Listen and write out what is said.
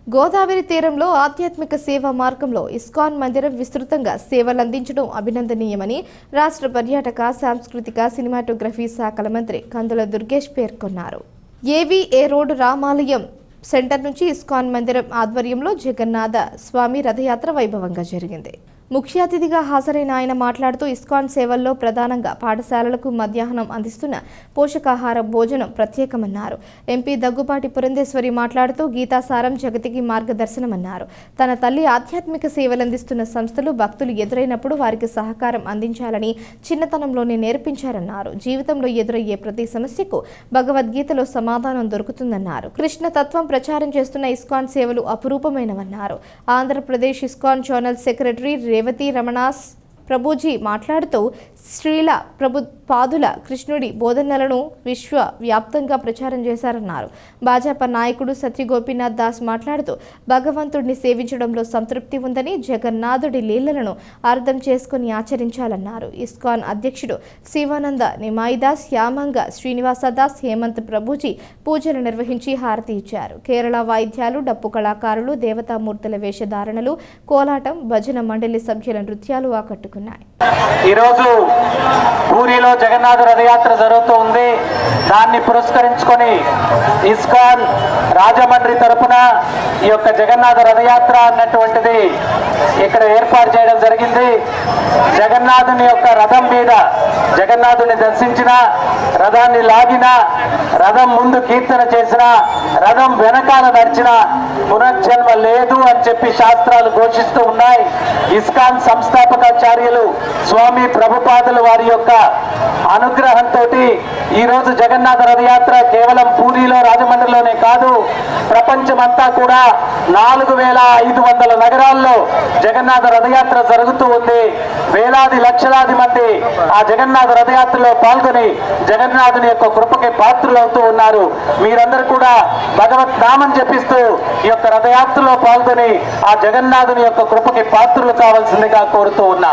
గోదావరి తీరంలో ఆధ్యాత్మిక సేవా మార్గంలో ఇస్కాన్ మందిరం విస్తృతంగా సేవలందించడం అభినందనీయమని రాష్ట్ర పర్యాటక సాంస్కృతిక సినిమాటోగ్రఫీ శాఖల మంత్రి కందుల దుర్గేష్ పేర్కొన్నారు. ఏవీఏ రోడ్డు రామాలయం సెంటర్ నుంచి ఇస్కాన్ మందిరం ఆధ్వర్యంలో జగన్నాథ స్వామి రథయాత్ర వైభవంగా జరిగింది. ముఖ్య అతిథిగా హాజరైన ఆయన మాట్లాడుతూ ఇస్కాన్ సేవల్లో ప్రధానంగా పాఠశాలలకు మధ్యాహ్నం అందిస్తున్న పోషకాహార భోజనం ప్రత్యేకమన్నారు. ఎంపీ దగ్గుపాటి పురంధేశ్వరి మాట్లాడుతూ గీతాసారం జగతికి మార్గదర్శనమన్నారు. తన తల్లి ఆధ్యాత్మిక సేవలందిస్తున్న సంస్థలు భక్తులు ఎదురైనప్పుడు వారికి సహకారం అందించాలని చిన్నతనంలోనే నేర్పించారన్నారు. జీవితంలో ఎదురయ్యే ప్రతి సమస్యకు భగవద్గీతలో సమాధానం దొరుకుతుందన్నారు. కృష్ణ తత్వం ప్రచారం చేస్తున్న ఇస్కాన్ సేవలు అపురూపమైనవన్నారు. Andhra Pradesh ISKCON zonal secretary Revathi Ramana's Prabhuji మాట్లాడుతూ శ్రీల ప్రభుపాదుల కృష్ణుడి బోధనలను విశ్వవ్యాప్తంగా ప్రచారం చేశారన్నారు. భాజపా నాయకుడు సత్యగోపీనాథ్ దాస్ మాట్లాడుతూ భగవంతుడిని సేవించడంలో సంతృప్తి ఉందని, జగన్నాథుడి లీలలను అర్థం చేసుకుని ఆచరించాలన్నారు. ఇస్కాన్ అధ్యక్షుడు శివానంద నిమాయిదాస్, యామంగ శ్రీనివాసదాస్, హేమంత్ ప్రభుజీ పూజలు నిర్వహించి హారతి ఇచ్చారు. కేరళ వాయిద్యాలు, డప్పు కళాకారులు, దేవతామూర్తుల వేషధారణలు, కోలాటం, భజన మండలి సభ్యుల నృత్యాలు ఆకట్టుకున్నారు. ఈరోజు పూరిలో జగన్నాథ రథయాత్ర జరుగుతూ ఉంది. దాన్ని పురస్కరించుకొని ఇస్కాన్ రాజమండ్రి తరపున ఈ యొక్క జగన్నాథ రథయాత్ర అన్నటువంటిది ఇక్కడ ఏర్పాటు చేయడం జరిగింది. జగన్నాథుని యొక్క రథం మీద జగన్నాథుని దర్శించిన, రథాన్ని లాగిన, రథం ముందు కీర్తన చేసిన, రథం వెనకాల నడిచిన పునర్జన్మ లేదు అని చెప్పి శాస్త్రాలు ఘోషిస్తూ ఉన్నాయి. ఇస్కాన్ సంస్థాపకాచార్యులు స్వామి ప్రభుపాదులు వారి యొక్క అనుగ్రహంతో ఈరోజు జగన్నాథ రథయాత్ర కేవలం పూరిలో రాజమండ్రిలోనే కాదు, ప్రపంచమంతా కూడా 4500 నగరాల్లో జగన్నాథ రథయాత్ర జరుగుతూ ఉంది. వేలాది లక్షలాది మంది ఆ జగన్నాథ రథయాత్రలో పాల్గొని జగన్నాథుని యొక్క కృపకి పాత్రులవుతూ ఉన్నారు. మీరందరూ కూడా భగవత్ నామం జపిస్తూ ఈ యొక్క రథయాత్రలో పాల్గొని ఆ జగన్నాథుని యొక్క కృపకి పాత్రులు కావాల్సిందిగా కోరుతూ ఉన్నారు.